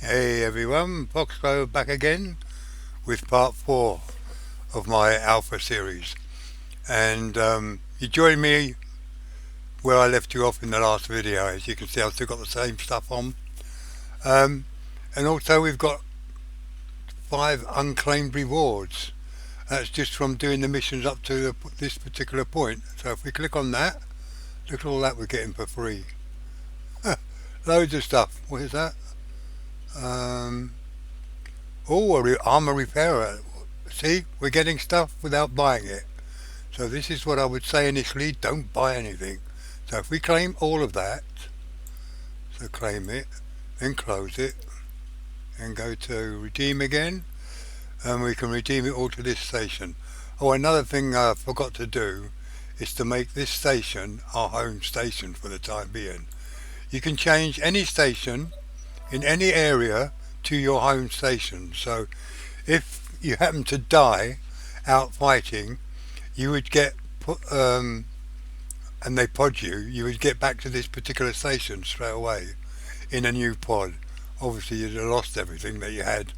Hey everyone, Foxglow back again with part 4 of my Alpha series. And you join me where I left you off in the last video. As you can see, I've still got the same stuff on. Um, and also we've got 5 unclaimed rewards. That's just from doing the missions up to this particular point. So if we click on that, look at all that we're getting for free. Loads of stuff. What is that? Armor repairer. See, we're getting stuff without buying it. So this is what I would say initially, don't buy anything. So if we claim all of that, so claim it, then close it, and go to redeem again, and we can redeem it all to this station. Oh, another thing I forgot to do is to make this station our home station for the time being. You can change any station in any area to your home station. So if you happen to die out fighting, you would get and they pod you would get back to this particular station straight away in a new pod. Obviously you'd have lost everything that you had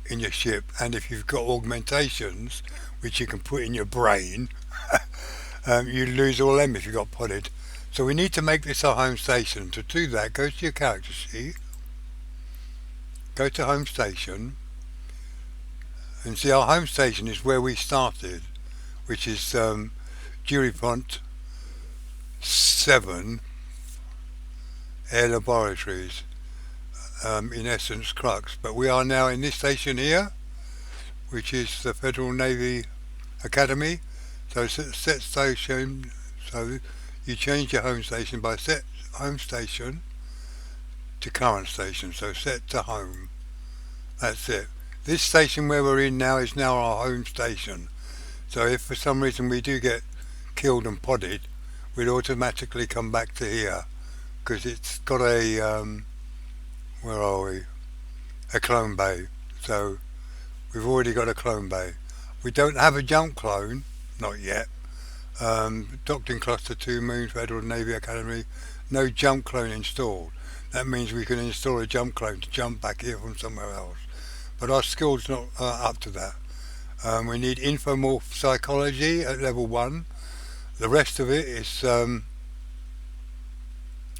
in your ship, and if you've got augmentations which you can put in your brain, you'd lose all them if you got podded. So we need to make this our home station. To do that, go to your character sheet, go to home station, and see our home station is where we started, which is Duripont 7 Air Laboratories, in essence Crux. But we are now in this station here, which is the Federal Navy Academy. So set station, so you change your home station by set home station to current station, so set to home. That's it. This station where we're in now is now our home station. So if for some reason we do get killed and podded, we'd automatically come back to here, because it's got a where are we? A clone bay. So we've already got a clone bay. We don't have a jump clone, not yet. Docked in Cluster 2 Moon Federal Navy Academy, no jump clone installed. That means we can install a jump clone to jump back here from somewhere else. But our skill's not up to that. We need infomorph psychology at level 1. The rest of it is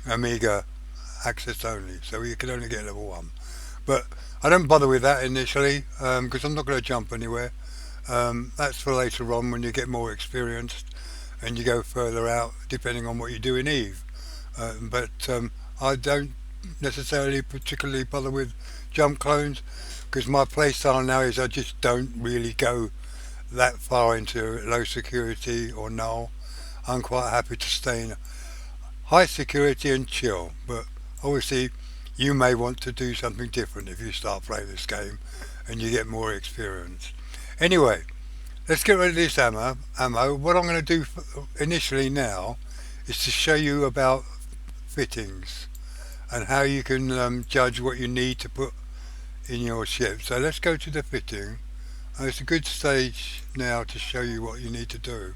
Amiga access only, so you can only get level 1. But I don't bother with that initially, because I'm not going to jump anywhere. That's for later on when you get more experienced and you go further out, depending on what you do in Eve. But I don't necessarily particularly bother with jump clones, because my playstyle now is I just don't really go that far into low security or null. I'm quite happy to stay in high security and chill, but obviously you may want to do something different if you start playing this game and you get more experience. Anyway, let's get rid of this ammo. What I'm going to do initially now is to show you about fittings and how you can judge what you need to put in your ship. So let's go to the fitting. It's a good stage now to show you what you need to do.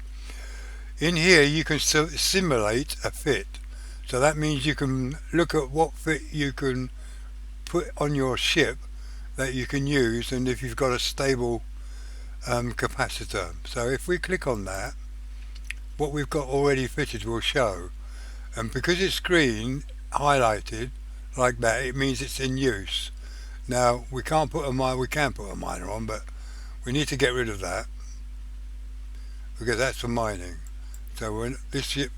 In here you can simulate a fit. So that means you can look at what fit you can put on your ship that you can use, and if you've got a stable capacitor. So if we click on that, what we've got already fitted will show, and because it's green highlighted like that, it means it's in use. Now we can put a miner on, but we need to get rid of that because that's for mining. So when this ship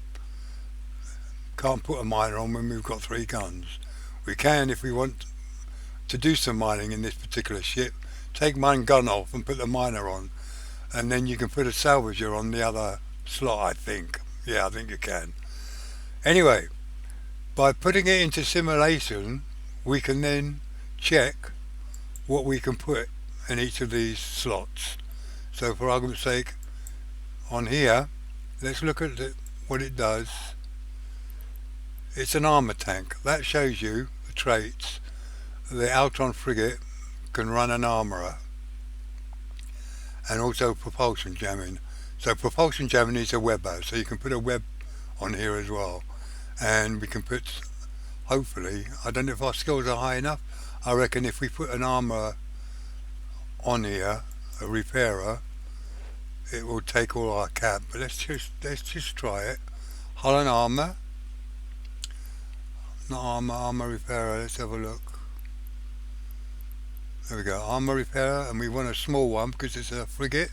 can't put a miner on when we've got 3 guns. We can, if we want to do some mining in this particular ship, take one gun off and put the miner on, and then you can put a salvager on the other slot, I think. Yeah, I think you can. Anyway, by putting it into simulation, we can then check what we can put in each of these slots. So for argument's sake, on here, let's look at what it does. It's an armour tank. That shows you the traits. The Altron frigate can run an armourer, and also propulsion jamming. So propulsion jamming is a webber, so you can put a web on here as well. And we can put, hopefully, I don't know if our skills are high enough, I reckon if we put an armor on here, a repairer, it will take all our cap. But let's just try it. Holland armor, not armor repairer. Let's have a look. There we go, armor repairer, and we want a small one because it's a frigate,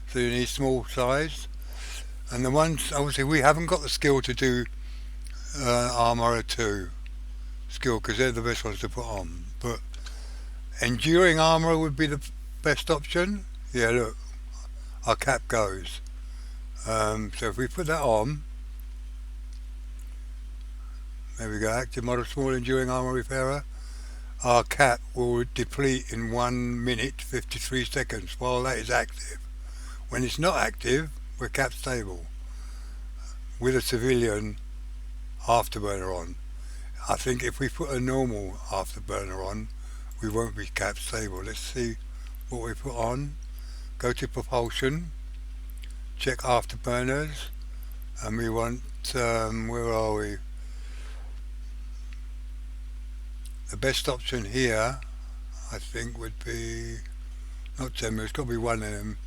so you need small size. And the ones, obviously, we haven't got the skill to do armor 2 skill because they're the best ones to put on. But enduring armor would be the best option. Yeah, look, our cap goes. So if we put that on, there we go, active model small enduring armor repairer. Our cap will deplete in 1 minute 53 seconds while that is active. When it's not active, we're cap stable with a civilian afterburner on. I think if we put a normal afterburner on, we won't be cap stable. Let's see what we put on. Go to propulsion, check afterburners, and we want, where are we? The best option here, I think, would be not 10 minutes, it's got to be one of them.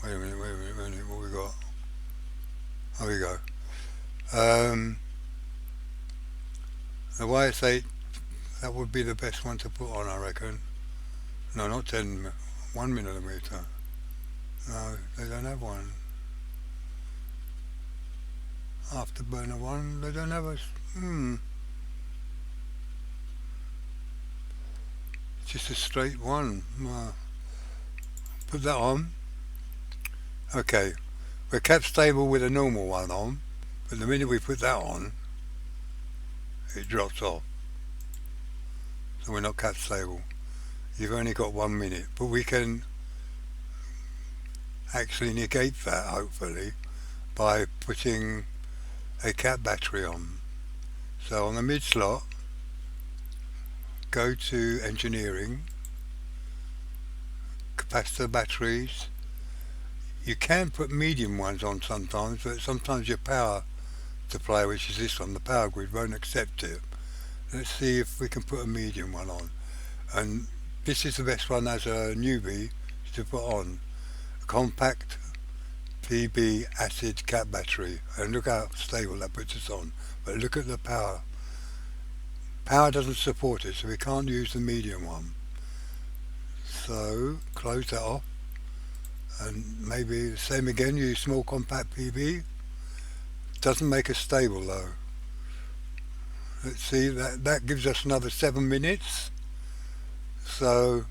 Wait a minute, what we got? There we go. The YS8, that would be the best one to put on, I reckon. No, not 10, 1 millimeter. No, they don't have one. Afterburner one, they don't have a, it's just a straight one. Put that on. Okay, we're cap stable with a normal one on, but the minute we put that on, it drops off. So we're not cap stable. You've only got 1 minute, but we can actually negate that, hopefully, by putting a cap battery on. So on the mid slot, go to engineering, capacitor batteries. You can put medium ones on sometimes, but sometimes your power supply, which is this one, the power grid, won't accept it. Let's see if we can put a medium one on. And this is the best one as a newbie to put on. A compact PB acid cap battery, and look how stable that puts us on. But look at the power. Power doesn't support it, so we can't use the medium one. So close that off, and maybe the same again, use small compact PB. Doesn't make us stable though. Let's see, that gives us another 7 minutes. So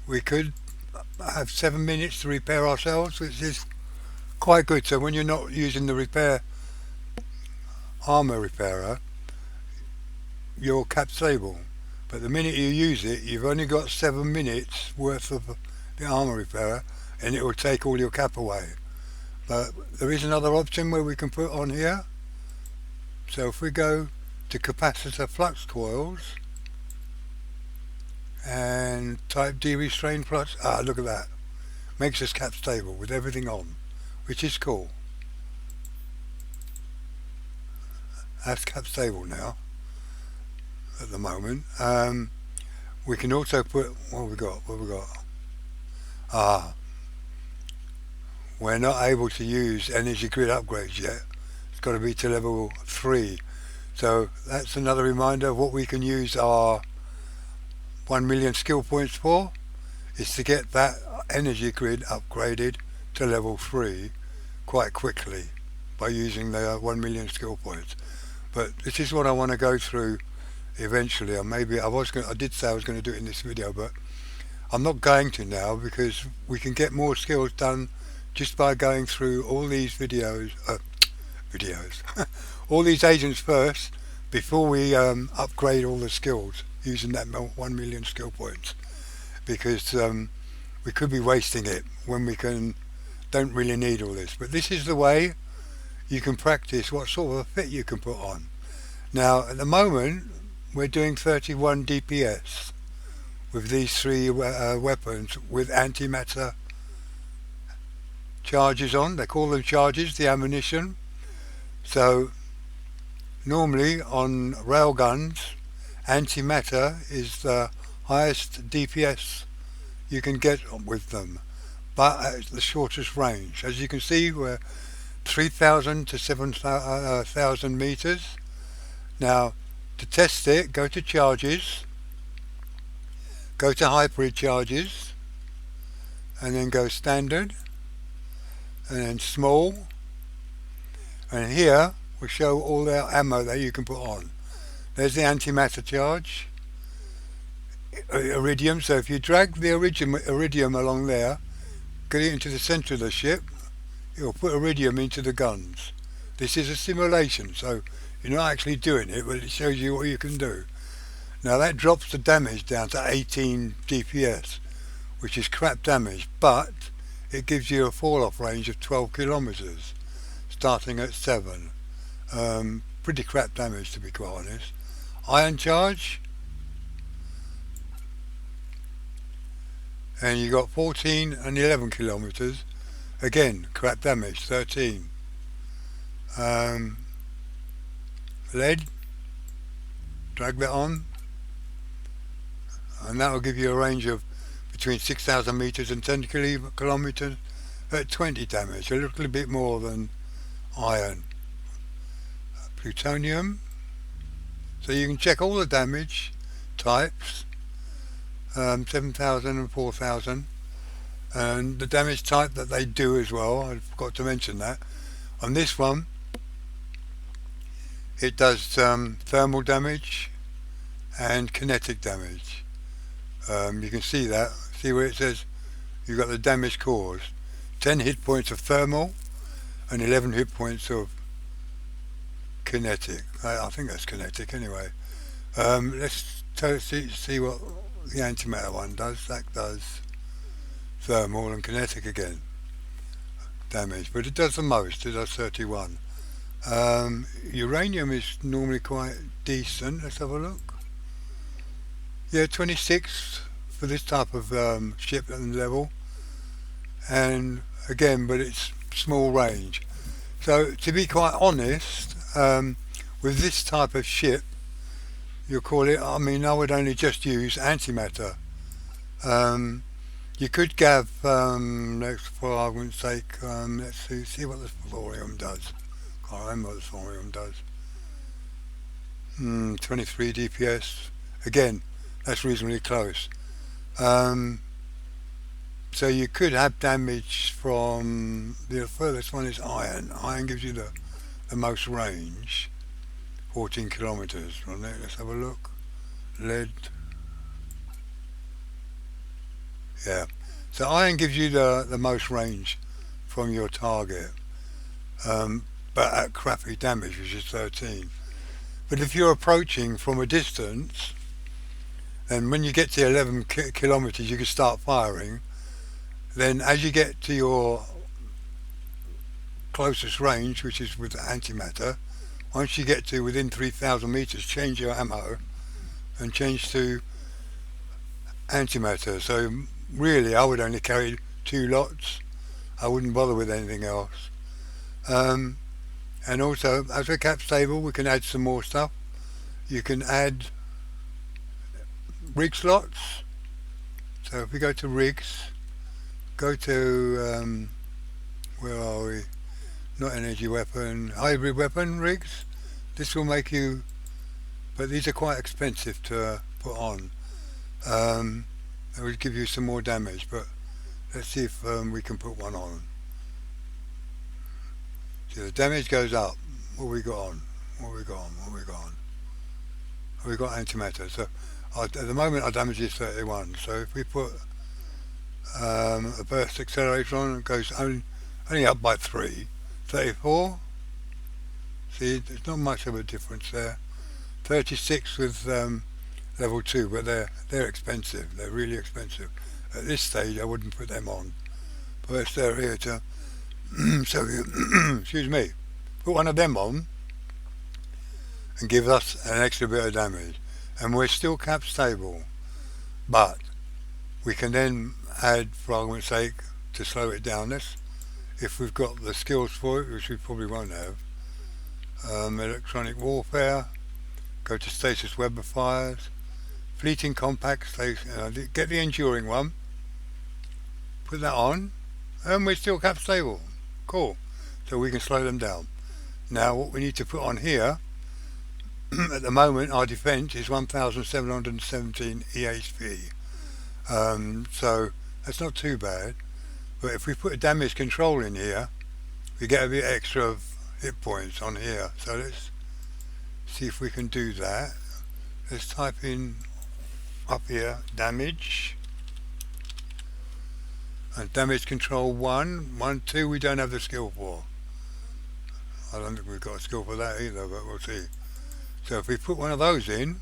we could have 7 minutes to repair ourselves, which is quite good. So when you're not using the repair armor repairer, you're cap stable. But the minute you use it, you've only got 7 minutes worth of the armor repairer, and it will take all your cap away. But there is another option where we can put on here. So if we go to capacitor flux coils and type D restrain flux, look at that, makes us cap stable with everything on, which is cool. That's cap stable now at the moment. We can also put, what have we got? We're not able to use energy grid upgrades yet. It's got to be to level 3. So that's another reminder of what we can use our 1 million skill points for, is to get that energy grid upgraded to level 3 quite quickly by using the 1 million skill points. But this is what I want to go through eventually, and maybe I did say I was going to do it in this video, but I'm not going to now, because we can get more skills done just by going through all these videos, all these agents first, before we upgrade all the skills using that 1 million skill points, because we could be wasting it when we don't really need all this. But this is the way you can practice what sort of a fit you can put on. Now at the moment we're doing 31 DPS with these 3 weapons with antimatter charges on. They call them charges, the ammunition. So Normally on railguns, antimatter is the highest DPS you can get with them, but at the shortest range. As you can see, we're 3,000 to 7,000 meters. Now, to test it, go to charges, go to hybrid charges, and then go standard, and then small, and here will show all the ammo that you can put on. There's the antimatter charge, iridium. So if you drag the iridium along there, get it into the center of the ship, it will put iridium into the guns. This is a simulation, so you're not actually doing it, but it shows you what you can do. Now that drops the damage down to 18 DPS, which is crap damage, but it gives you a fall-off range of 12 kilometers, starting at 7. Pretty crap damage, to be quite honest. Iron charge, and you got 14 and 11 kilometers. Again, crap damage, 13. Lead, drag that on, and that will give you a range of between 6,000 meters and 10 kilometers at 20 damage, a little bit more than iron. Plutonium, so you can check all the damage types, 7,000 and 4,000, and the damage type that they do as well. I forgot to mention that. On this one, it does thermal damage and kinetic damage. You can see that. See where it says you've got the damage caused. 10 hit points of thermal and 11 hit points of kinetic. I think that's kinetic anyway. Let's see what the antimatter one does. That does thermal and kinetic again damage, but it does the most. It does 31. Uranium is normally quite decent. Let's have a look. Yeah, 26 for this type of ship and level, and again, but it's small range. So to be quite honest, with this type of ship, you call it, I mean, I would only just use antimatter. You could have, for argument's sake, let's see what the thorium does. Can't remember what the thorium does. 23 DPS. Again, that's reasonably close. So you could have damage from the furthest one is iron. Iron gives you the most range, 14 kilometers from there. Let's have a look. Lead. Yeah. So iron gives you the most range from your target, but at crappy damage, which is 13. But if you're approaching from a distance, then when you get to 11 kilometers, you can start firing. Then as you get to your closest range, which is with antimatter, once you get to within 3,000 meters, change your ammo and change to antimatter. So really, I would only carry 2 lots. I wouldn't bother with anything else. And also, as we're cap stable, we can add some more stuff. You can add rig slots. So if we go to rigs, go to where are we? Not energy weapon, hybrid weapon rigs. This will make you, but these are quite expensive to put on. It will give you some more damage, but let's see if we can put one on. See, the damage goes up. What we got on? What we got on? What we got on? We got antimatter. So at the moment our damage is 31. So if we put a burst accelerator on, it goes only up by 3. 34. See, there's not much of a difference there. 36 with level 2, but they're expensive. They're really expensive. At this stage, I wouldn't put them on. But they're here to so excuse me, put one of them on and give us an extra bit of damage, and we're still cap stable, but we can then add, for argument's sake, to slow it down. If we've got the skills for it, which we probably won't have, electronic warfare, go to status web affairs, fleeting compact, get the enduring one, put that on, and we're still cap stable. Cool. So we can slow them down. Now what we need to put on here, at the moment our defense is 1717 EHP. So that's not too bad. But if we put a damage control in here, we get a bit extra of hit points on here. So let's see if we can do that. Let's type in up here damage, and damage control 1, 1, 2 we don't have the skill for. I don't think we've got a skill for that either, but we'll see. So if we put one of those in,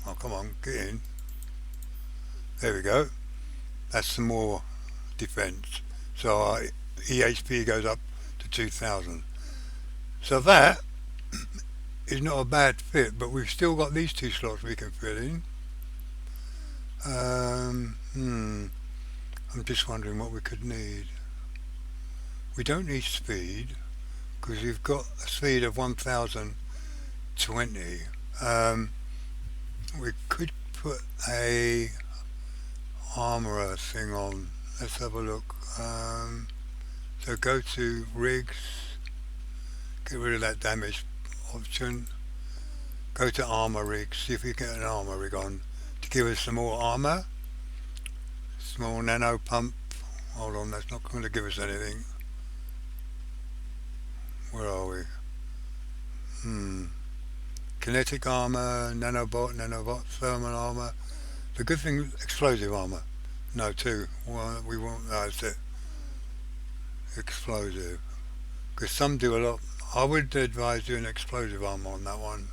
oh come on, get in. There we go. That's some more defense. So our EHP goes up to 2000. So that is not a bad fit, but we've still got these two slots we can fill in. I'm just wondering what we could need. We don't need speed because we've got a speed of 1020. We could put a armorer thing on. Let's have a look. So go to rigs, get rid of that damage option, go to armor rigs, see if we can get an armor rig on to give us some more armor. Small nano pump, hold on, that's not going to give us anything. Where are we? Kinetic armor, nanobot, thermal armor. The good thing, explosive armor. No, two. Well, we won't, no, that's it. Explosive. Because some do a lot. I would advise doing explosive armor on that one.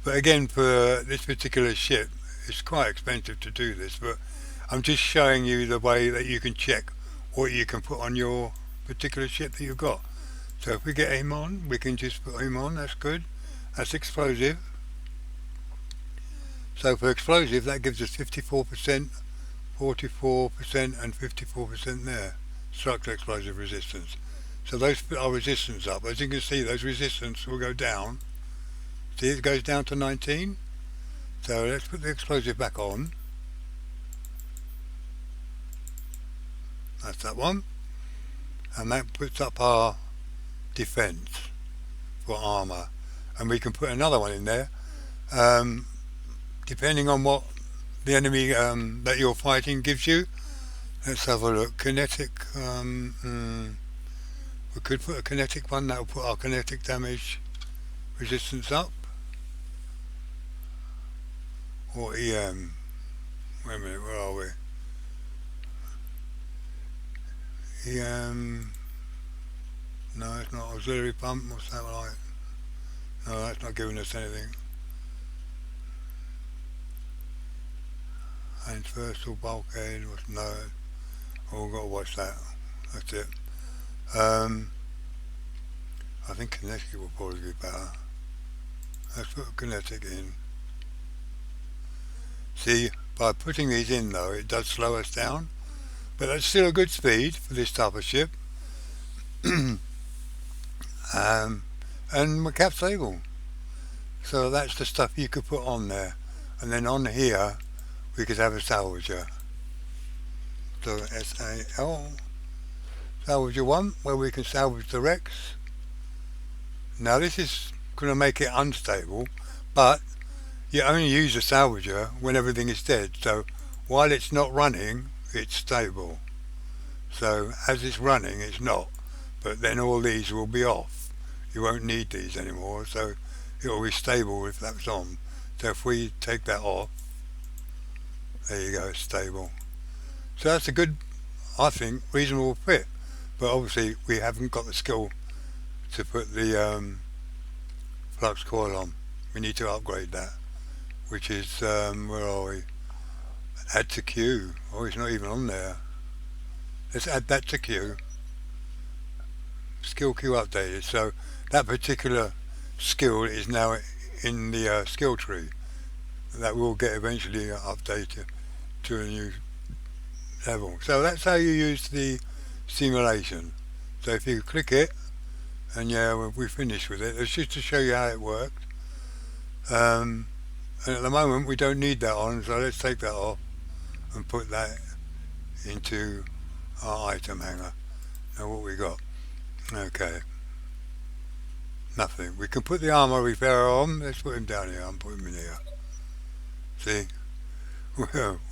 But again, for this particular ship, it's quite expensive to do this, but I'm just showing you the way that you can check what you can put on your particular ship that you've got. So if we get him on, we can just put him on, that's good. That's explosive. So for explosive, that gives us 54%, 44% and 54% there. Structure explosive resistance. So those put our resistance up. As you can see, those resistance will go down. See, it goes down to 19. So let's put the explosive back on. That's that one. And that puts up our defense for armor. And we can put another one in there. Depending on what the enemy that you're fighting gives you. Let's have a look. Kinetic. We could put a kinetic one. That will put our kinetic damage resistance up. Or EM. Wait a minute, where are we? EM. No, it's not. Auxiliary pump. What's that like? No, that's not giving us anything. Transversal bulkhead. No. Oh, we've got to watch that. That's it. I think kinetic will probably be better. Let's put kinetic in. See, by putting these in though, it does slow us down, but that's still a good speed for this type of ship. And we're cap stable. So that's the stuff you could put on there. And then on here, we could have a salvager. So SAL, salvager 1, where we can salvage the wrecks. Now this is going to make it unstable, but you only use a salvager when everything is dead. So while it's not running, it's stable. So as it's running, it's not. But then all these will be off. You won't need these anymore. So it will be stable if that's on. So if we take that off, there you go, it's stable. So that's a good, I think, reasonable fit. But obviously we haven't got the skill to put the flux coil on. We need to upgrade that, which is, where are we? Add to queue. Oh, it's not even on there. Let's add that to queue. Skill queue updated. So that particular skill is now in the skill tree. That will get eventually updated to a new level. So that's how you use the simulation. So if you click it, And yeah, we finished with it. It's just to show you how it worked. Um, and at the moment we don't need that on, so let's take that off and put that into our item hanger. Now what we got? Okay, nothing. We can put the armor repairer on. Let's put him down here and put him in here. See,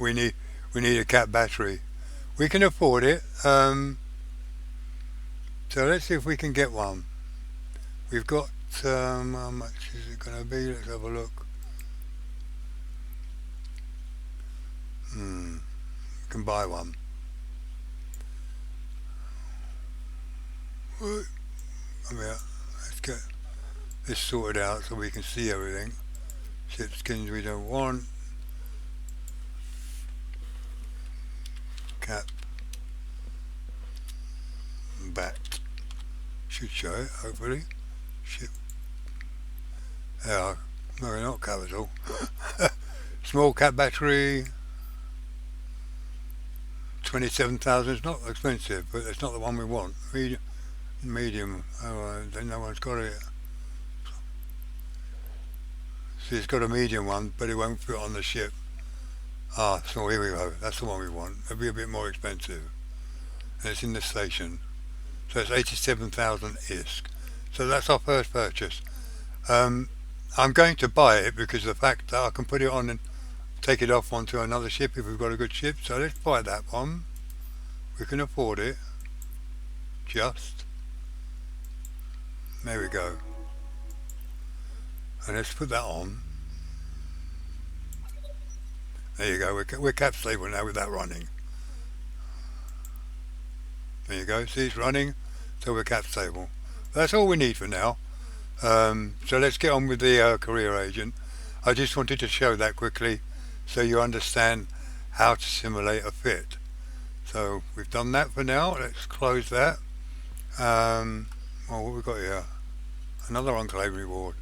we need we need a cat battery. We can afford it. So let's see if we can get one. We've got how much is it going to be? Let's have a look. We can buy one. Come here. Let's get this sorted out so we can see everything. Ship skins we don't want. Cap. Bat. Should show it, hopefully. Ship. Yeah, no, not capital. Small cap battery. 27,000 is not expensive, but it's not the one we want. Medium. Oh, then no one's got it. See, it's got a medium one, but it won't fit on the ship. Ah, so here we go. That's the one we want. It'll be a bit more expensive. And it's in the station. So it's 87,000 ISK. So that's our first purchase. I'm going to buy it because of the fact that I can put it on and take it off onto another ship if we've got a good ship. So let's buy that one. We can afford it. Just. There we go. And let's put that on. There you go. We're cap stable now with that running. There you go. See, it's running. So we're cap stable. That's all we need for now. So let's get on with the career agent. I just wanted to show that quickly so you understand how to simulate a fit. So we've done that for now. Let's close that. Well, what we got here? Another unclaimed reward.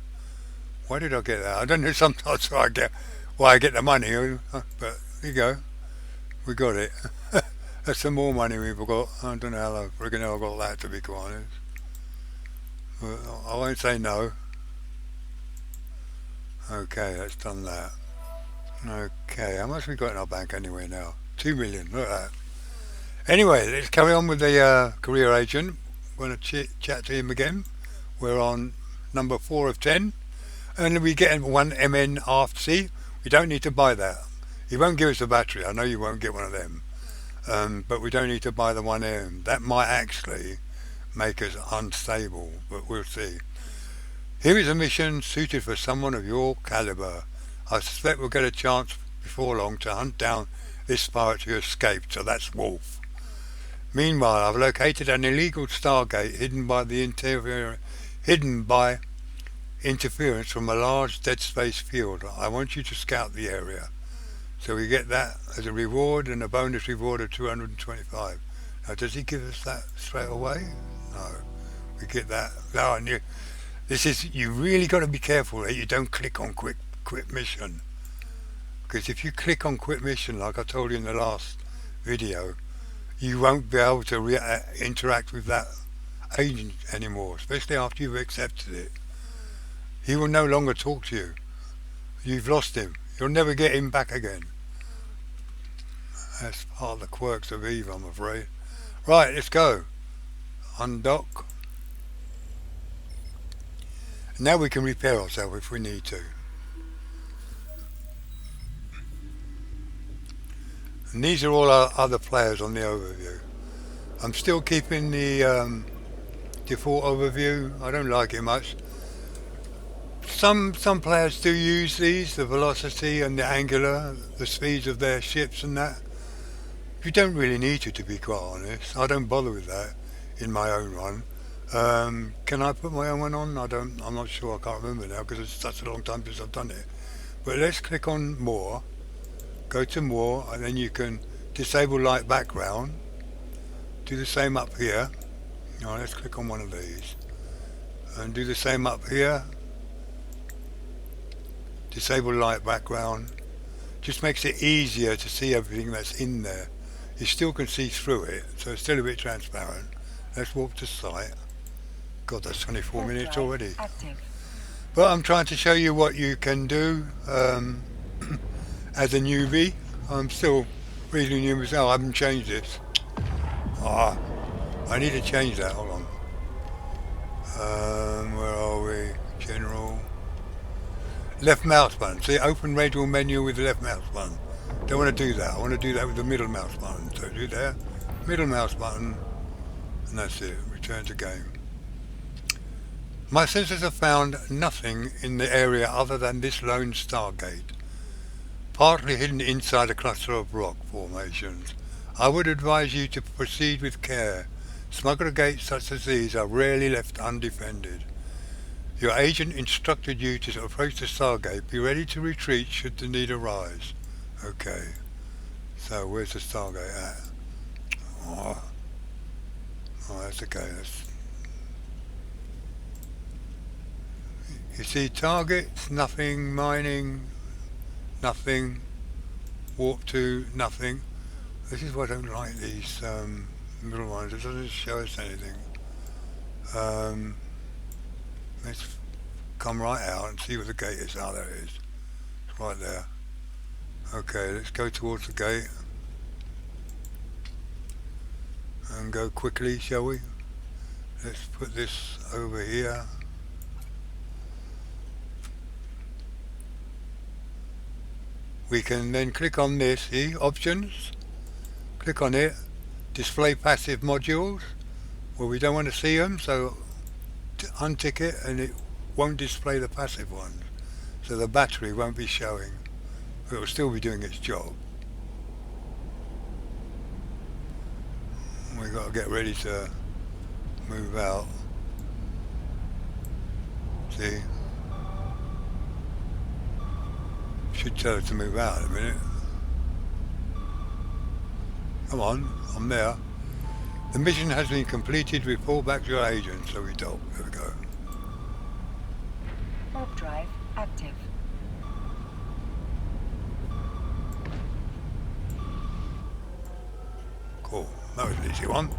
Why did I get that? I don't know sometimes why I get the money, but there you go. We got it. That's some more money we've got. I don't know how I freaking hell I got that, to be quite honest. But I won't say no. Okay, that's done that. Okay, how much we got in our bank anyway now? 2 million, look at that. Anyway, let's carry on with the career agent. We're going to chat to him again. We're on number 4 of 10. And we get one MN half C. We don't need to buy that. He won't give us a battery. I know you won't get one of them. But we don't need to buy the 1M. That might actually make us unstable, but we'll see. Here is a mission suited for someone of your caliber. I suspect we'll get a chance before long to hunt down this pirate who escaped, so that's Wolf. Meanwhile, I've located an illegal Stargate hidden by interference from a large dead space field. I want you to scout the area. So we get that as a reward and a bonus reward of 225. Now, does he give us that straight away? No. We get that. No, and you really got to be careful that you don't click on quit mission. Because if you click on quit mission, like I told you in the last video, you won't be able to interact with that agent anymore, especially after you've accepted it. He will no longer talk to you. You've lost him. You'll never get him back again. That's part of the quirks of Eve, I'm afraid. Right, let's go. Undock. Now we can repair ourselves if we need to. And these are all our other players on the overview. I'm still keeping the default overview. I don't like it much. Some players do use these, the velocity and the angular, the speeds of their ships and that. You don't really need to be quite honest. I don't bother with that in my own run. Can I put my own one on? I'm not sure. I can't remember now because it's such a long time since I've done it. But let's click on more. Go to more, and then you can disable light background. Do the same up here. Now let's click on one of these, and do the same up here. Disable light background. Just makes it easier to see everything that's in there. You still can see through it, so it's still a bit transparent. Let's walk to site. God, that's 24 Warp minutes drive already. active. But I'm trying to show you what you can do as a newbie. I'm still really new myself. I haven't changed this. Ah, I need to change that. Hold on. Where are we? General. Left mouse button. See, open radial menu with the left mouse button. Don't want to do that. I want to do that with the middle mouse button. So do there. Middle mouse button. And that's it. Return to game. My sensors have found nothing in the area other than this lone stargate, partly hidden inside a cluster of rock formations. I would advise you to proceed with care. Smuggler gates such as these are rarely left undefended. Your agent instructed you to approach the stargate. Be ready to retreat should the need arise. Okay. So where's the stargate at? Oh, that's okay. You see targets, nothing, mining, nothing, warp to, nothing. This is why I don't like these middle ones. It doesn't show us anything. Let's come right out and see where the gate is. Oh, there it is. It's right there. Okay, let's go towards the gate. And go quickly, shall we? Let's put this over here. We can then click on this, see, options, click on it, display passive modules. Well, we don't want to see them, so untick it and it won't display the passive ones. So the battery won't be showing. It will still be doing its job. We've got to get ready to move out. See? Should tell it to move out in a minute. Come on, I'm there. The mission has been completed. Report back to your agent. So we dock. There we go. Warp drive active. Cool. That was an easy one.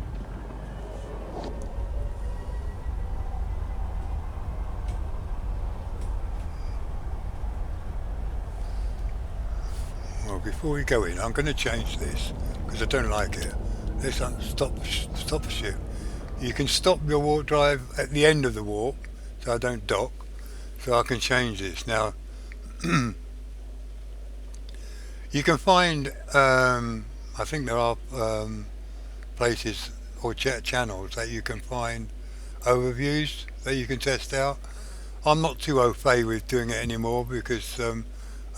Well, before we go in, I'm going to change this because I don't like it. Let's stop the ship. You can stop your warp drive at the end of the warp, so I don't dock. So I can change this now. You can find, I think there are places or channels that you can find overviews that you can test out. I'm not too au fait with doing it anymore because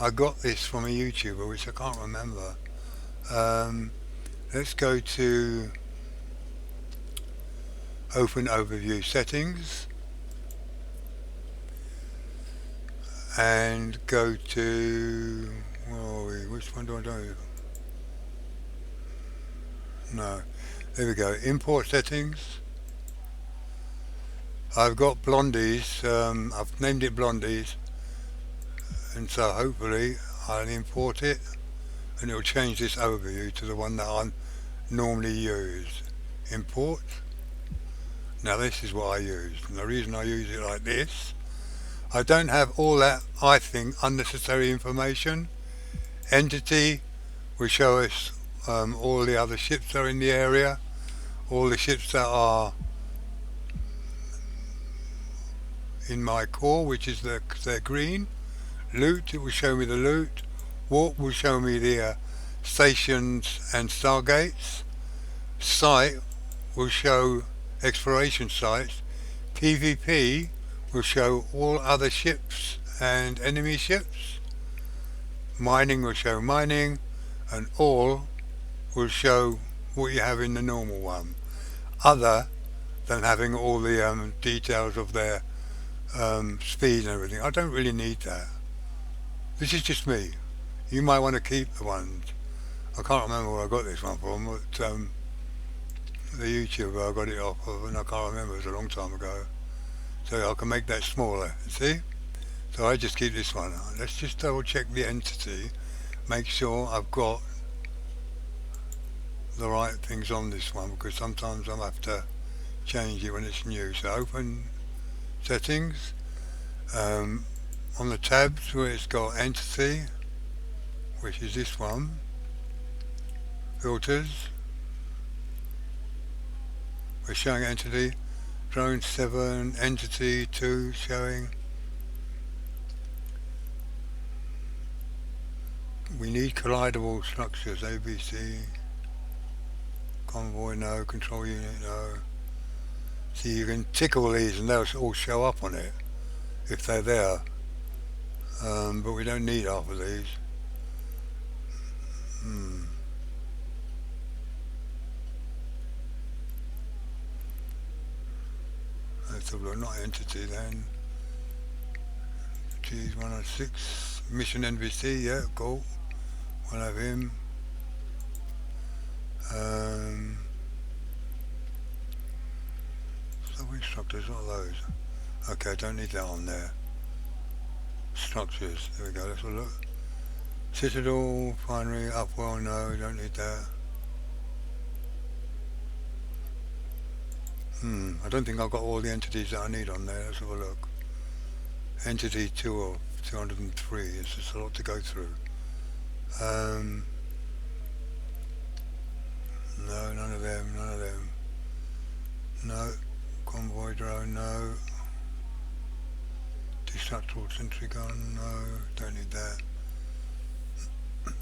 I got this from a YouTuber which I can't remember. Let's go to Open Overview Settings and go to, where are we? Which one do I do? No, there we go. Import Settings. I've got Blondies. I've named it Blondies, and so hopefully I'll import it and it'll change this overview to the one that I normally use. Import. Now this is what I use, and the reason I use it like this, I don't have all that, I think, unnecessary information. Entity will show us all the other ships that are in the area, all the ships that are in my core, which is they're green. Loot, it will show me the loot. Warp will show me the stations and stargates. Site will show exploration sites. PvP will show all other ships and enemy ships. Mining will show mining, and all will show what you have in the normal one, other than having all the details of their speed and everything. I don't really need that. This is just me. You might want to keep the ones. I can't remember where I got this one from, but the YouTuber I got it off of, and I can't remember, it was a long time ago. So I can make that smaller, see? So I just keep this one. Let's just double check the entity, make sure I've got the right things on this one, because sometimes I have to change it when it's new. So open settings, on the tabs where it's got entity, which is this one, filters, we're showing entity, drone 7, entity 2 showing. We need collidable structures, ABC, convoy no, control unit no. See, you can tick all these and they'll all show up on it if they're there, but we don't need half of these. Let's have a look, not entity then. Geez, 106, mission NVC, yeah, cool. We'll have him. Structures, what are those? Okay, I don't need that on there. Structures, there we go, let's have a look. Citadel, Finery, Upwell, no, don't need that. I don't think I've got all the entities that I need on there, let's have a look. Entity 2 of 203, it's just a lot to go through. No, none of them, none of them. No. Convoy drone, no. Destructible sentry gun, no, don't need that. I'm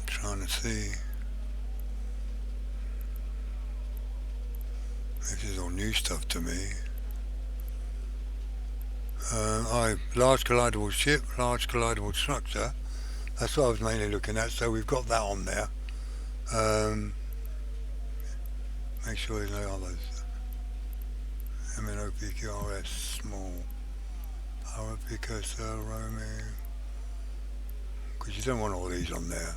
trying to see. This is all new stuff to me. Large collidable ship, large collidable structure. That's what I was mainly looking at, so we've got that on there. Make sure there's no others. MNOPQRS, small. RP Corsair, roaming. Because you don't want all these on there.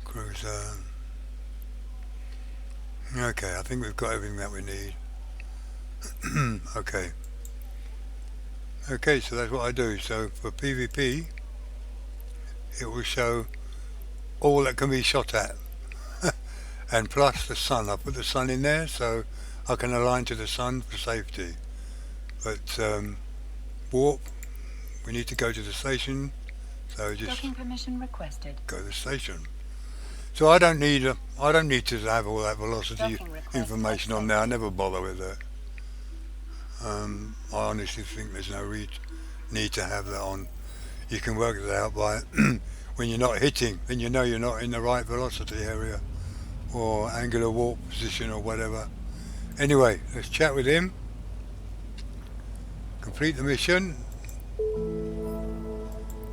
Cruiser. Okay, I think we've got everything that we need. Okay. Okay, so that's what I do. So for PvP, it will show all that can be shot at. And plus the sun. I put the sun in there so I can align to the sun for safety. But warp, we need to go to the station. So just docking permission requested. Go to the station. So I don't need to have all that velocity information on there. I never bother with it. I honestly think there's no need to have that on. You can work it out by when you're not hitting, then you know you're not in the right velocity area or angular warp position or whatever. Anyway, let's chat with him. Complete the mission.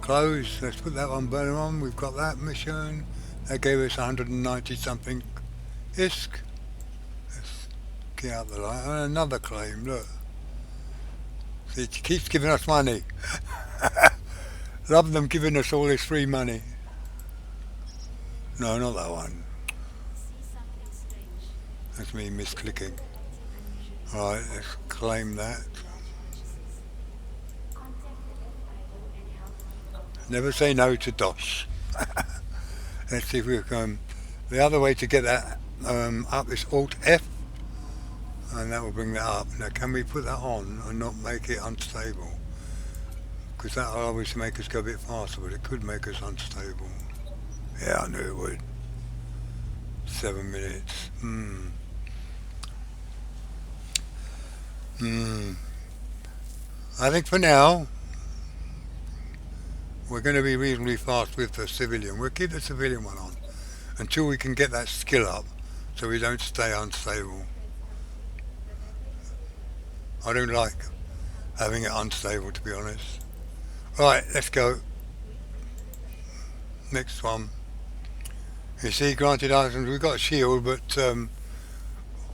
Close. Let's put that one burner on. We've got that mission. That gave us 190 something ISK. Let's get out the light. And another claim, look. See, it keeps giving us money. Love them giving us all this free money. No, not that one. That's me misclicking. Alright, let's claim that. Never say no to DOS. Let's see if we can. The other way to get that up is Alt F, and that will bring that up. Now, can we put that on and not make it unstable? Because that will obviously make us go a bit faster, but it could make us unstable. Yeah, I knew it would. 7 minutes. I think for now we're going to be reasonably fast with the civilian. We'll keep the civilian one on until we can get that skill up so we don't stay unstable. I don't like having it unstable, to be honest. Right, let's go. Next one. You see, granted items, we've got a shield, but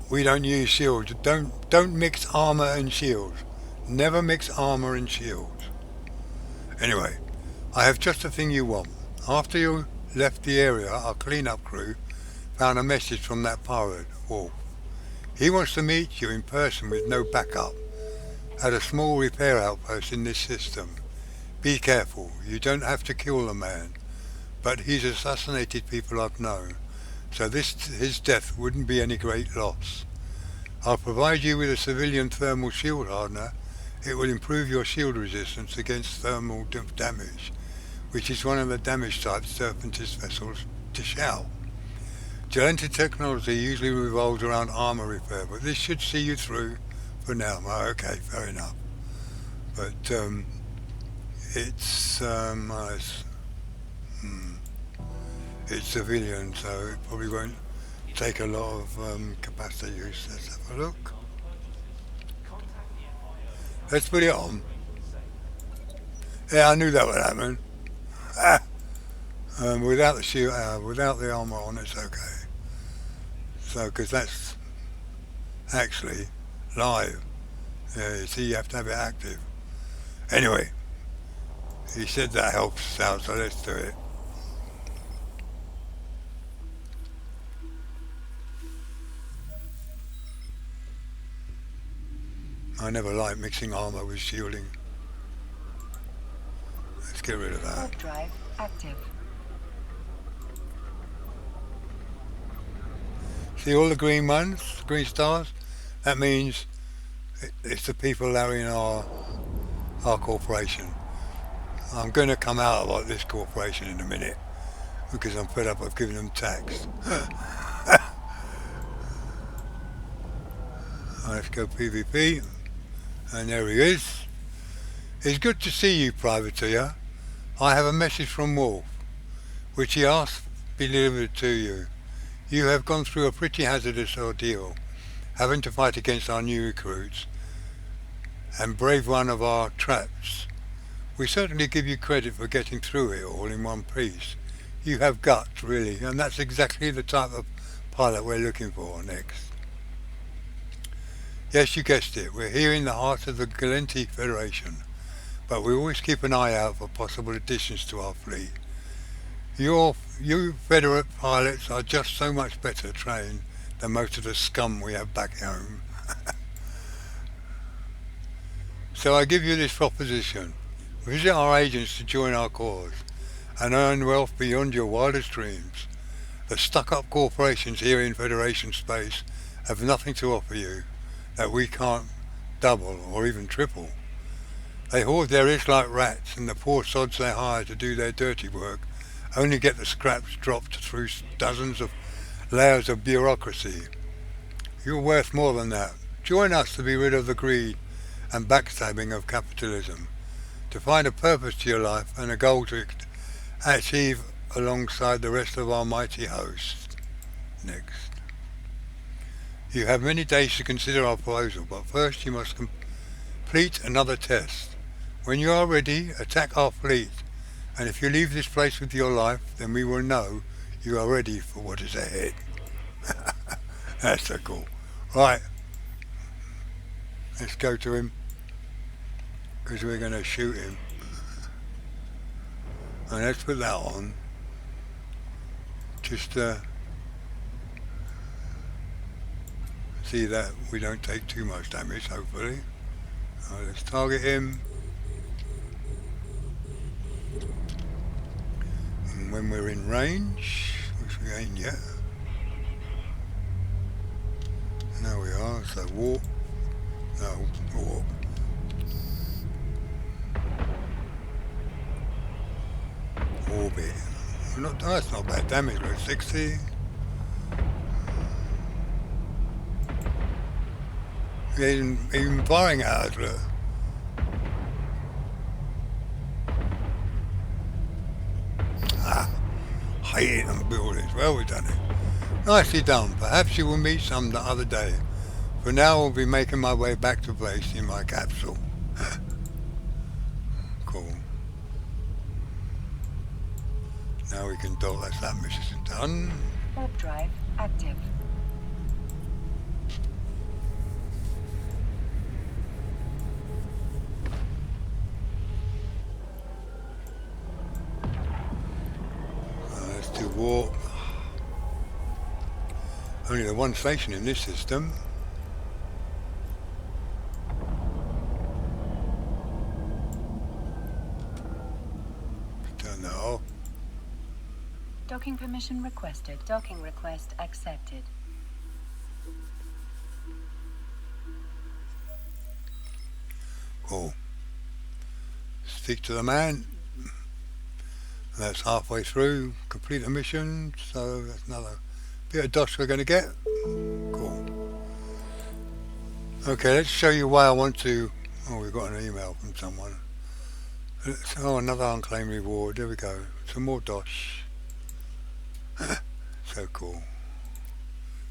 we don't use shields. Don't mix armor and shields. Never mix armor and shields. Anyway, I have just the thing you want. After you left the area, our cleanup crew found a message from that pirate, Wolf. He wants to meet you in person with no backup at a small repair outpost in this system. Be careful, you don't have to kill the man, but he's assassinated people I've known, so his death wouldn't be any great loss. I'll provide you with a civilian thermal shield hardener. It will improve your shield resistance against thermal damage, which is one of the damage types Serpentist vessels dish out. Gelented technology usually revolves around armour repair, but this should see you through for now. Oh, okay, fair enough. But it's it's civilian, so it probably won't take a lot of capacity use. Let's have a look. Let's put it on. Yeah, I knew that would happen. Without the shield, without the armour on, it's okay. So, because that's actually live. Yeah, you see, you have to have it active. Anyway, he said that helps out, so let's do it. I never like mixing armour with shielding. Let's get rid of that. Warp drive active. See all the green ones, green stars? That means it's the people that are in our corporation. I'm going to come out of this corporation in a minute because I'm fed up of giving them tax. Let's go PvP. And there he is. It's good to see you, privateer. I have a message from Wolf, which he asked be delivered to you. You have gone through a pretty hazardous ordeal, having to fight against our new recruits and brave one of our traps. We certainly give you credit for getting through it all in one piece. You have guts, really, and that's exactly the type of pilot we're looking for next. Yes, you guessed it, we're here in the heart of the Galenti Federation, but we always keep an eye out for possible additions to our fleet. You Federate pilots are just so much better trained than most of the scum we have back home. So I give you this proposition. Visit our agents to join our cause and earn wealth beyond your wildest dreams. The stuck-up corporations here in Federation space have nothing to offer you that we can't double or even triple. They hoard their rich like rats, and the poor sods they hire to do their dirty work only get the scraps dropped through dozens of layers of bureaucracy. You're worth more than that. Join us to be rid of the greed and backstabbing of capitalism, to find a purpose to your life and a goal to achieve alongside the rest of our mighty host. Next. You have many days to consider our proposal, but first you must complete another test. When you are ready, attack our fleet, and if you leave this place with your life, then we will know you are ready for what is ahead. That's so cool. Right, let's go to him, because we're going to shoot him. And let's put that on, just see that we don't take too much damage, hopefully. Right, let's target him. And when we're in range, which we ain't yet. Now we are, so warp. No, warp. Orbit. That's not bad damage, like 60. Even firing at us, look. Hate it on buildings. Well, we've done it. Nicely done. Perhaps you will meet some the other day. For now, I'll be making my way back to base in my capsule. Cool. Now we can dock. That's that mission done. Warp drive active. Let's do warp. Only the one station in this system. Turn that off. Docking permission requested. Docking request accepted. Cool. Speak to the man. That's halfway through. Complete the mission. So that's another bit of DOS we're going to get. Cool. Okay, let's show you why I want to. Oh, we've got an email from someone. Oh, another unclaimed reward. There we go. Some more DOS. So cool.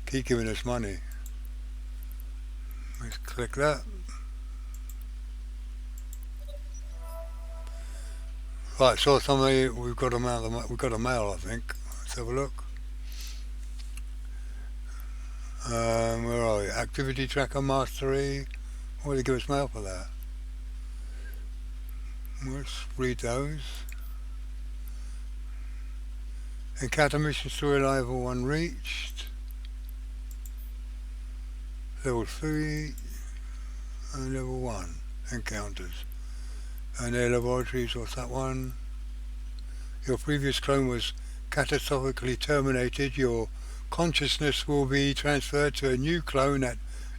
Keep giving us money. Let's click that. Right, saw somebody. We've got a mail. We've got a mail, I think. Let's have a look. Where are we? Activity tracker mastery. Why did they give us mail for that? Let's read those. Encounter mission story level 1 reached. Level 3 and level 1 encounters. And their laboratories, what's that one? Your previous clone was catastrophically terminated. Your consciousness will be transferred to a new clone at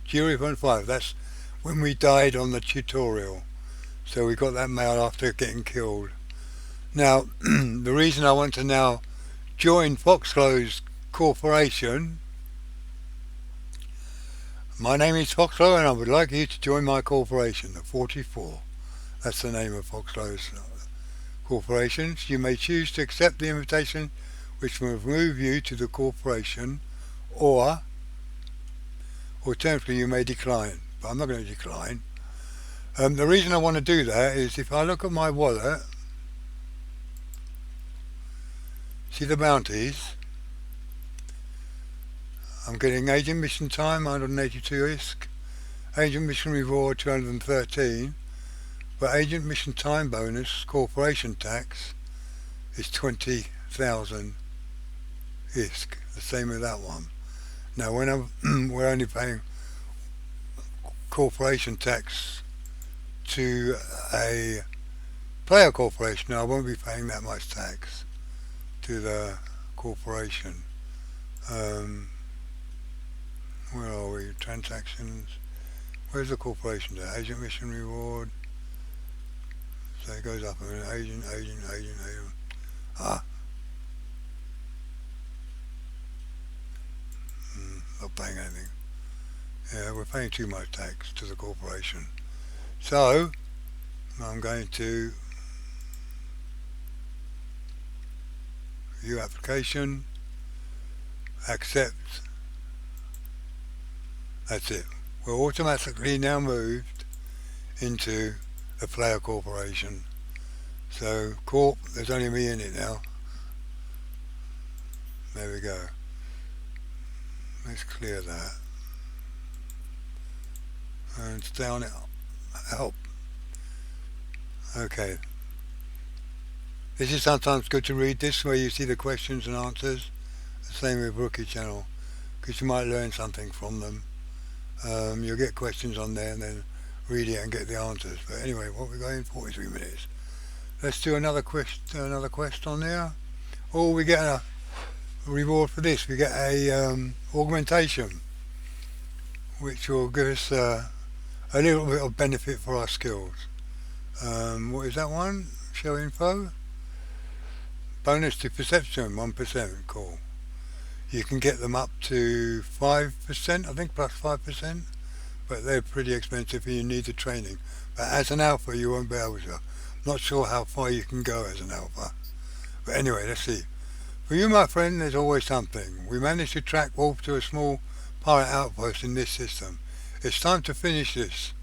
0.5. That's when we died on the tutorial. So we got that mail after getting killed. Now, the reason I want to now join Foxglow's corporation. My name is Foxglow and I would like you to join my corporation, the 44. That's the name of Foxglow's corporation. You may choose to accept the invitation which will move you to the corporation, or alternatively you may decline. But I'm not going to decline. The reason I want to do that is if I look at my wallet, see the bounties, I'm getting agent mission time 182 ISK, agent mission reward 213, but agent mission time bonus corporation tax is 20,000 ISK, the same with that one. Now when we're only paying corporation tax to a player corporation, I won't be paying that much tax to the corporation. Where are we? Transactions. Where's the corporation there? Agent mission reward. So it goes up a minute. Agent. Not paying anything. Yeah, we're paying too much tax to the corporation. So I'm going to view application, accept. That's it. We're automatically now moved into a player corporation. So corp, there's only me in it now. There we go. Let's clear that. And stay on it. Help. Okay. This is sometimes good to read this where you see the questions and answers. The same with Rookie Channel, because you might learn something from them. You'll get questions on there and then read it and get the answers. But anyway, what we got in 43 minutes. Let's do another quest on there. Oh, we get a reward for this. We get a augmentation, which will give us a little bit of benefit for our skills. What is that one? Show info. Bonus to perception, 1%. Cool. You can get them up to 5%, I think, plus 5%. But they're pretty expensive and you need the training. But as an alpha, you won't be able to. Not sure how far you can go as an alpha. But anyway, let's see. For you, my friend, there's always something. We managed to track Wolf to a small pirate outpost in this system. It's time to finish this.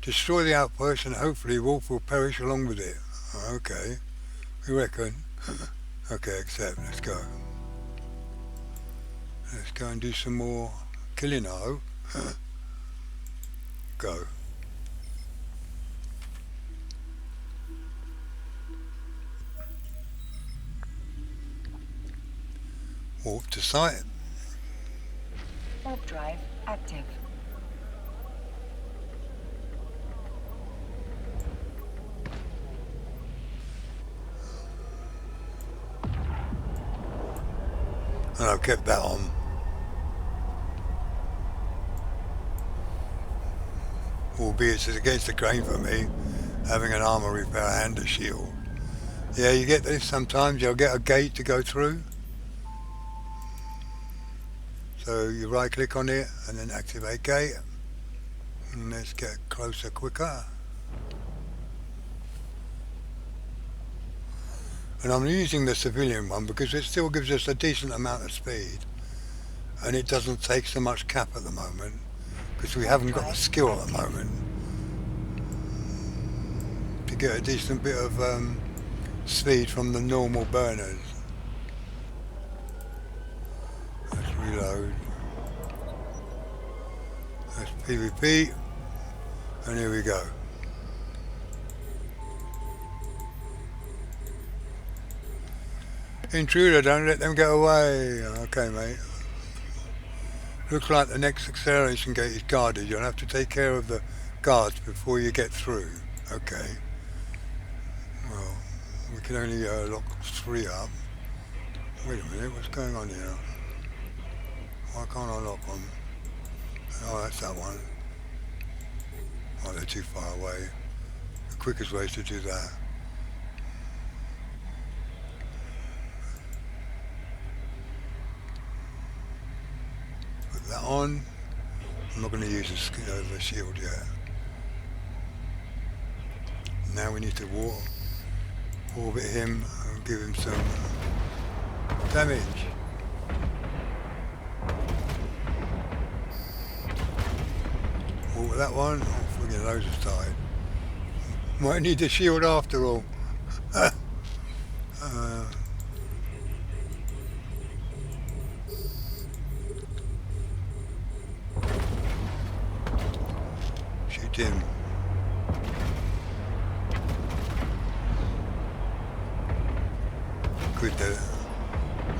Destroy the outpost and hopefully Wolf will perish along with it. Okay, we reckon. Okay, accept. Let's go. Let's go and do some more killing, I hope. Go. Warp to site. Warp drive active. and I've kept that on. Albeit it's against the grain for me, having an armor repair and a shield. Yeah, you get this sometimes, you'll get a gate to go through. So you right click on it and then activate gate. And let's get closer quicker. And I'm using the civilian one because it still gives us a decent amount of speed. And it doesn't take so much cap at the moment, because we haven't got the skill at the moment to get a decent bit of speed from the normal burners. Let's reload. That's PvP, and here we go. Intruder, don't let them get away. Okay, mate. Looks like the next acceleration gate is guarded. You'll have to take care of the guards before you get through. Okay. Well, we can only lock 3 up. Wait a minute, what's going on here? Why can't I lock them? Oh, that's that one. Oh, they're too far away. The quickest way is to do that. Put that on. I'm not going to use the shield yet. Now we need to orbit him and give him some damage. With that one, oh friggin' those have died. Might need the shield after all. Shoot him. Good, they're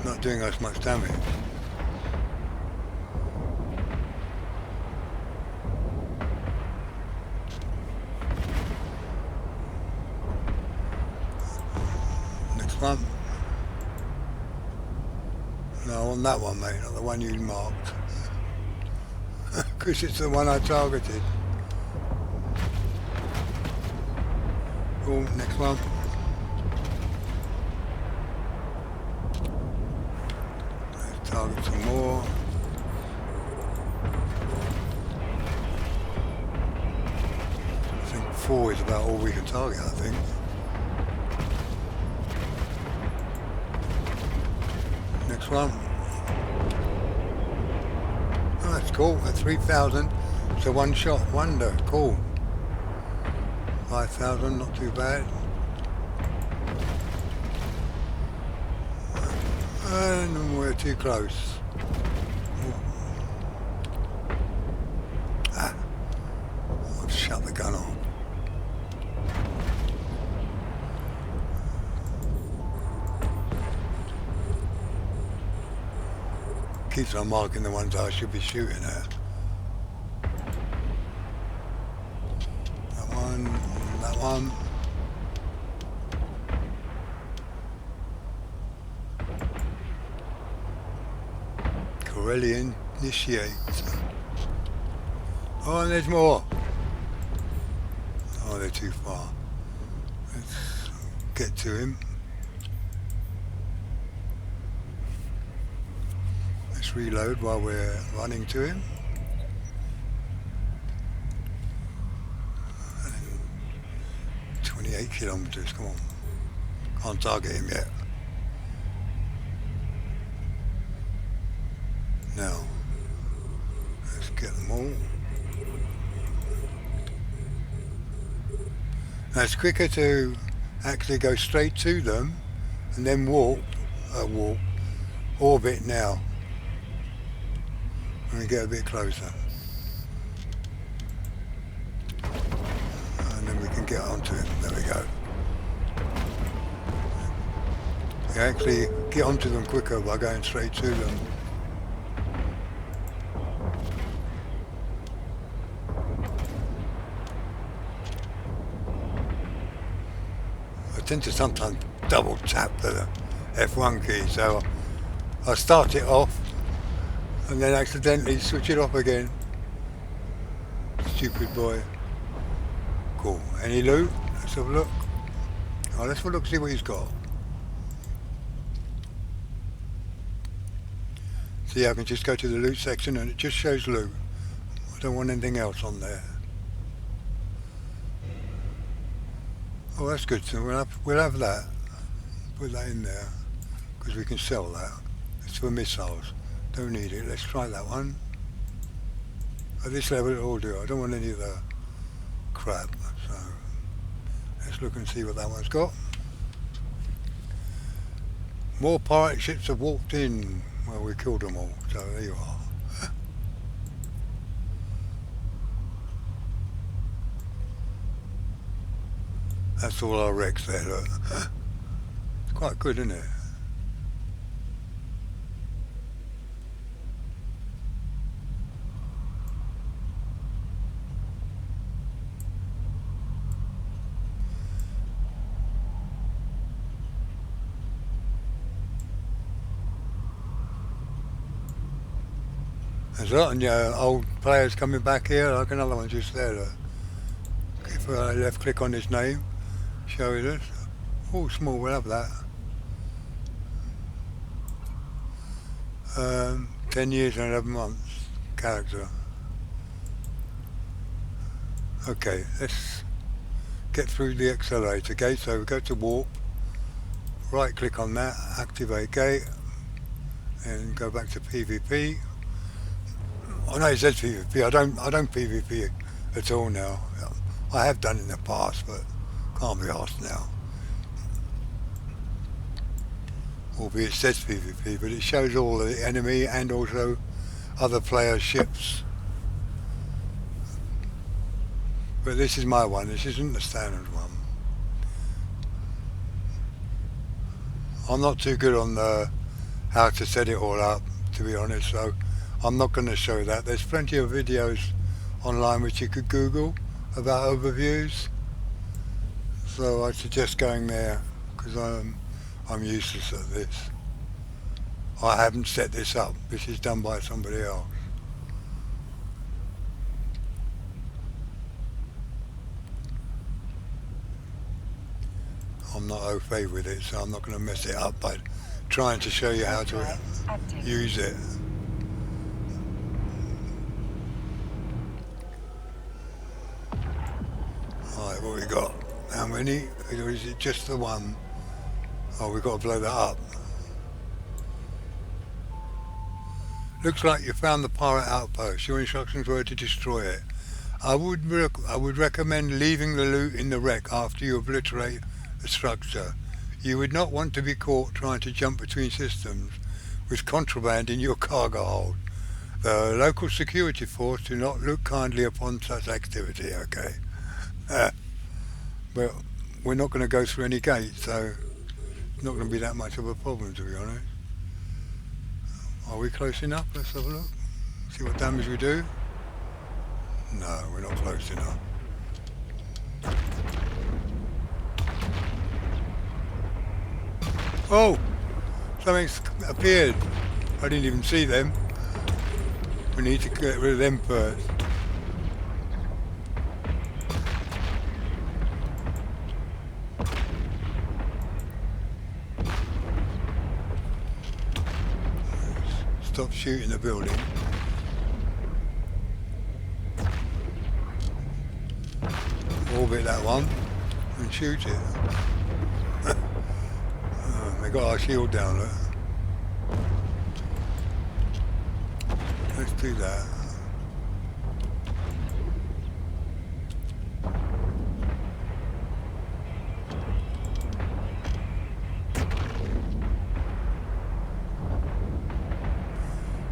not doing us much damage. One. No, on that one, mate, not the one you marked. Because it's the one I targeted. Cool, next one. Let's target some more. I think 4 is about all we can target, I think. Next one. Oh, that's cool. At 3,000, it's a one-shot wonder. Cool. 5,000, not too bad. And we're too close. Ah, I've shut the gun off. Keeps on marking the ones I should be shooting at. That one, that one. Corellian initiates. Oh, and there's more. Oh, they're too far. Let's get to him. Reload while we're running to him. 28 kilometers, come on. Can't target him yet. Now, let's get them all. Now it's quicker to actually go straight to them and then orbit now. When we get a bit closer. And then we can get onto it. There we go. You actually get onto them quicker by going straight to them. I tend to sometimes double tap the F1 key, so I start it off and then accidentally switch it off again. Stupid boy. Cool. Any loot? Let's have a look. Oh, let's have a look, see what he's got. See, I can just go to the loot section and it just shows loot. I don't want anything else on there. Oh, that's good. So we'll have that. Put that in there because we can sell that. It's for missiles. Don't need it. Let's try that one. At this level it'll all do. I don't want any of the crap. So let's look and see what that one's got. More pirate ships have walked in. Well, we killed them all, so there you are. That's all our wrecks there, look. It's quite good, isn't it? There's a lot of old players coming back here, like another one just there, look. If I left click on his name, show it us. Oh, small, we'll have that. 10 years and 11 months, character. Okay, let's get through the accelerator gate. So we go to warp, right click on that, activate gate, and go back to PvP. I know it says PvP, I don't PvP at all now. I have done in the past, but can't be asked now. Albeit it says PvP, but it shows all the enemy and also other players' ships. But this is my one, this isn't the standard one. I'm not too good on how to set it all up, to be honest, so I'm not going to show that. There's plenty of videos online which you could Google about overviews, so I suggest going there because I'm useless at this. I haven't set this up. This is done by somebody else. I'm not au fait with it, so I'm not going to mess it up by trying to show you how to use it. Alright, what we got? How many? Or is it just the one? Oh, we've got to blow that up. Looks like you found the pirate outpost. Your instructions were to destroy it. I would recommend leaving the loot in the wreck after you obliterate the structure. You would not want to be caught trying to jump between systems with contraband in your cargo hold. The local security force do not look kindly upon such activity, okay? But we're not going to go through any gates, so it's not going to be that much of a problem, to be honest. Are we close enough? Let's have a look. See what damage we do. No, we're not close enough. Oh! Something's appeared. I didn't even see them. We need to get rid of them first. Stop shooting the building. Orbit that one and shoot it. They got our shield down there. Let's do that.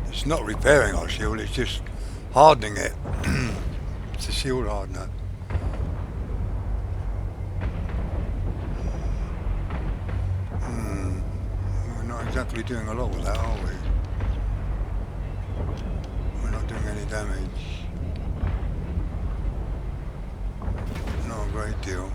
It's not repairing our shield, it's just hardening it. It's a shield hardener. We're not exactly doing a lot with that, are we? We're not doing any damage. Not a great deal.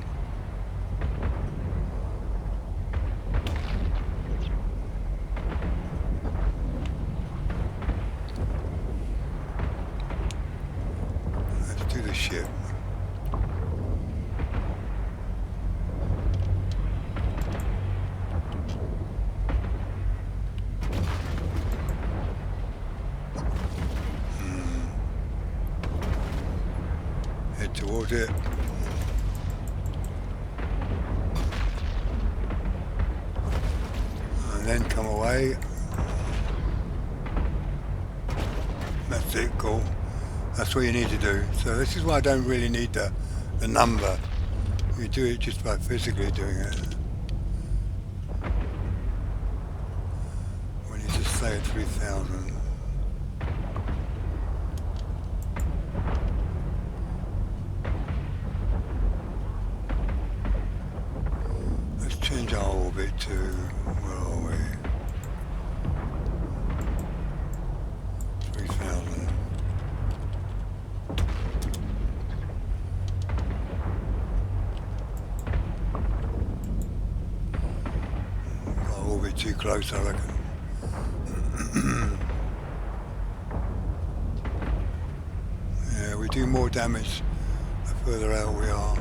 this ship. Head towards it. And then come away. That's it, cool. That's what you need to do. So this is why I don't really need the number. You do it just by physically doing it. When you just stay at 3,000. Let's change our orbit to, where are we? 3,000. Orbit too close, I reckon. Yeah, we do more damage the further out we are.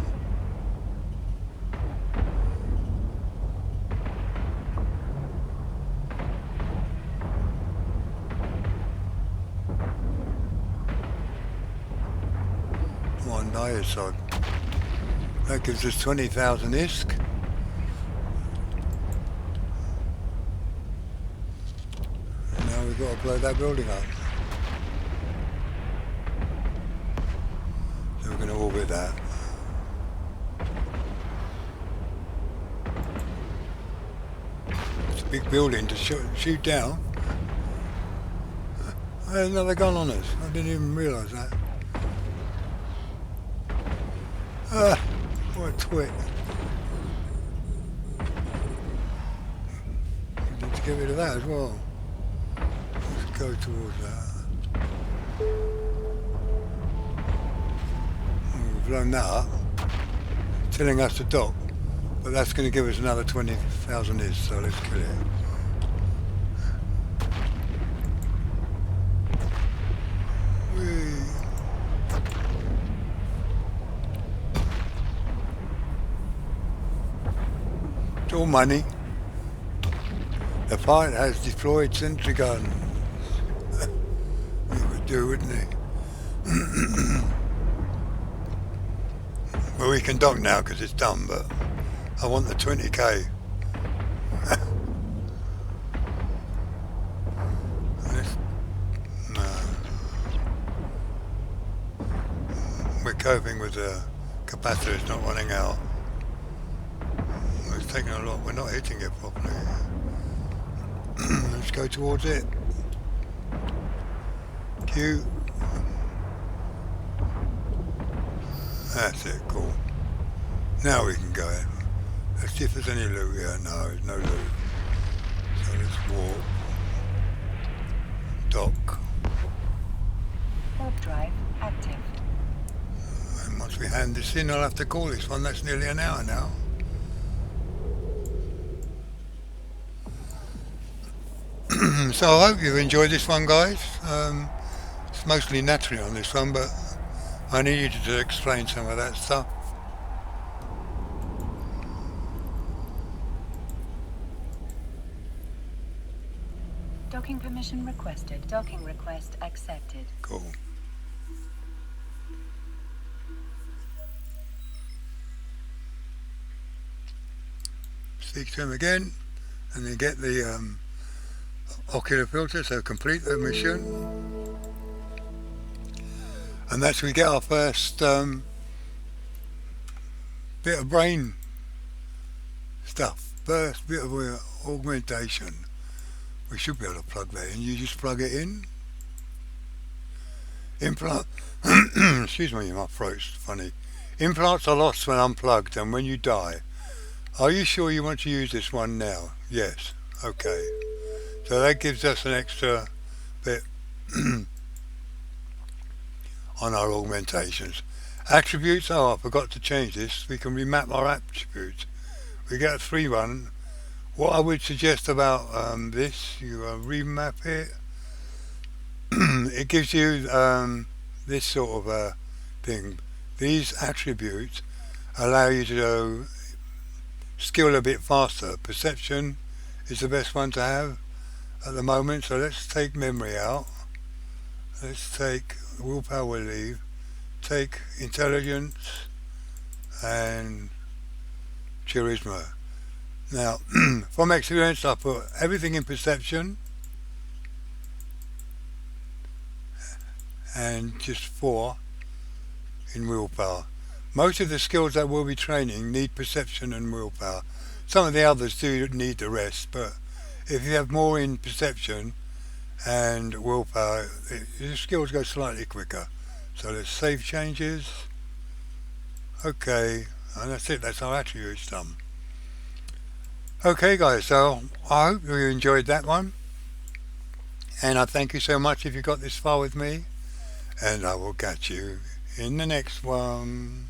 One diazod. That gives us 20,000 ISK. Now we've got to blow that building up. So we're going to orbit that. It's a big building to shoot down. There's another gun on us. I didn't even realise that. Ah, what a twit. We need to get rid of that as well. Let's go towards that. We've blown that up, telling us to dock, but that's going to give us another 20,000 is, so let's kill it. It's all money. The fight has deployed sentry guns. He would do, wouldn't he? Well, we can dock now because it's done, but I want the 20k. No. We're coping with the capacitors not running out. It's taking a lot. We're not hitting it properly. Let's go towards it. Q. That's it, cool. Now we can go. Let's see if there's any loot here. No, there's no loot. So let's walk. Dock. Warp drive active. And once we hand this in, I'll have to call this one. That's nearly an hour now. So I hope you've enjoyed this one, guys. It's mostly naturally on this one, but I needed to explain some of that stuff. Docking permission requested. Docking request accepted. Cool. Speak to him again, and then get the ocular filter, so complete the mission. And that's we get our first bit of brain stuff, first bit of augmentation. We should be able to plug that in. You just plug it in. Implant, excuse me, my throat's funny. Implants are lost when unplugged and when you die. Are you sure you want to use this one now? Yes. Okay. So that gives us an extra bit on our augmentations. Attributes, oh, I forgot to change this. We can remap our attributes. We get a 3-1. What I would suggest about this, you remap it. It gives you this sort of thing. These attributes allow you to skill a bit faster. Perception is the best one to have at the moment, so let's take memory out. Let's take willpower, will leave. Take intelligence and charisma. Now, from experience, I put everything in perception and just 4 in willpower. Most of the skills that we'll be training need perception and willpower. Some of the others do need the rest, but if you have more in perception and willpower, your skills go slightly quicker. So let's save changes. Okay, and that's it. That's our attributes done. Okay guys, so I hope you enjoyed that one, and I thank you so much if you got this far with me, and I will catch you in the next one.